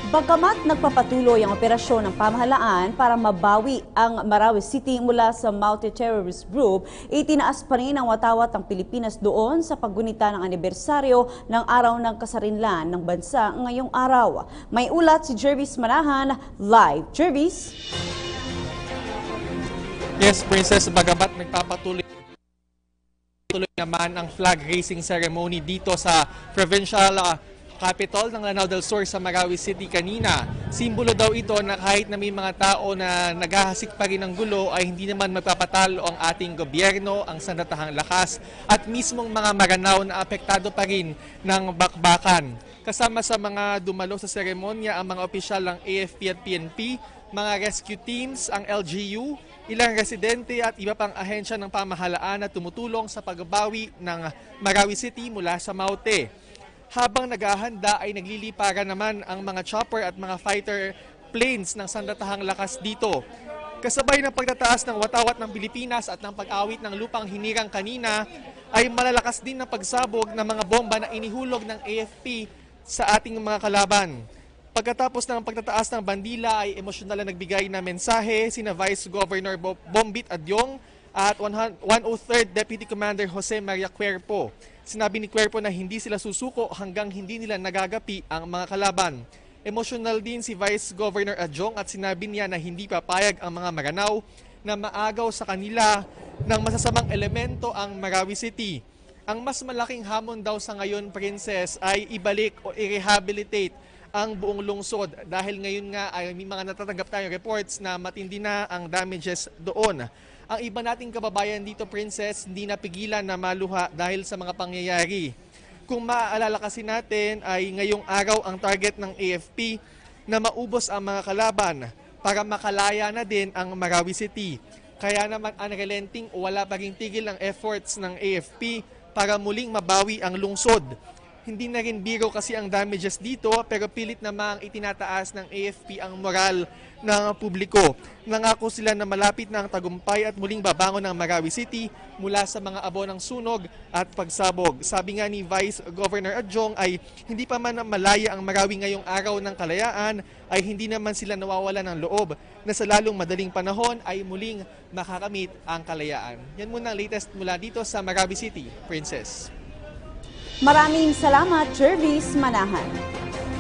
Bagamat nagpapatuloy ang operasyon ng pamahalaan para mabawi ang Marawi City mula sa multi-terrorist group, itinaas pa rin ang watawat ng Pilipinas doon sa paggunita ng anibersaryo ng Araw ng Kasarinlan ng bansa ngayong araw. May ulat si Jervis Manahan, live. Jervis? Yes, Princess, bagamat nagpapatuloy naman ang flag raising ceremony dito sa provincial capital ng Lanao del Sur sa Marawi City kanina. Simbolo daw ito na kahit na may mga tao na naghahasik pa rin ng gulo ay hindi naman magpapatalo ang ating gobyerno, ang sandatahang lakas at mismong mga Maranao na apektado pa rin ng bakbakan. Kasama sa mga dumalo sa seremonya ang mga opisyal ng AFP at PNP, mga rescue teams, ang LGU, ilang residente at iba pang ahensya ng pamahalaan na tumutulong sa pagbabawi ng Marawi City mula sa Maute. Habang naghahanda ay nagliliparan naman ang mga chopper at mga fighter planes ng sandatahang lakas dito. Kasabay ng pagtataas ng watawat ng Pilipinas at ng pag-awit ng lupang hinirang kanina ay malalakas din ng pagsabog ng mga bomba na inihulog ng AFP sa ating mga kalaban. Pagkatapos ng pagtataas ng bandila ay emosyonal na nagbigay na mensahe sina Vice Governor Bombit Adyong at 103rd Deputy Commander Jose Maria Cuerpo. Sinabi ni Cuerpo na hindi sila susuko hanggang hindi nila nagagapi ang mga kalaban. Emosyonal din si Vice Governor Adyong at sinabi niya na hindi papayag ang mga Maranao na maagaw sa kanila ng masasamang elemento ang Marawi City. Ang mas malaking hamon daw sa ngayon, Princess, ay ibalik o i-rehabilitate ang buong lungsod dahil ngayon nga ay may mga natatanggap tayong reports na matindi na ang damages doon. Ang iba nating kababayan dito, Princess, hindi napigilan na maluha dahil sa mga pangyayari. Kung maaalala kasi natin ay ngayong araw ang target ng AFP na maubos ang mga kalaban para makalaya na din ang Marawi City. Kaya naman unrelenting o wala pa ring tigil ang efforts ng AFP para muling mabawi ang lungsod. Hindi na rin biro kasi ang damages dito pero pilit namang itinataas ng AFP ang moral ng publiko. Nangako sila na malapit na ang tagumpay at muling babangon ng Marawi City mula sa mga abo ng sunog at pagsabog. Sabi nga ni Vice Governor Adyong ay hindi pa man malaya ang Marawi ngayong araw ng kalayaan ay hindi naman sila nawawala ng loob na sa lalong madaling panahon ay muling makakamit ang kalayaan. Yan muna ang latest mula dito sa Marawi City, Princess. Maraming salamat, Jervis Manahan.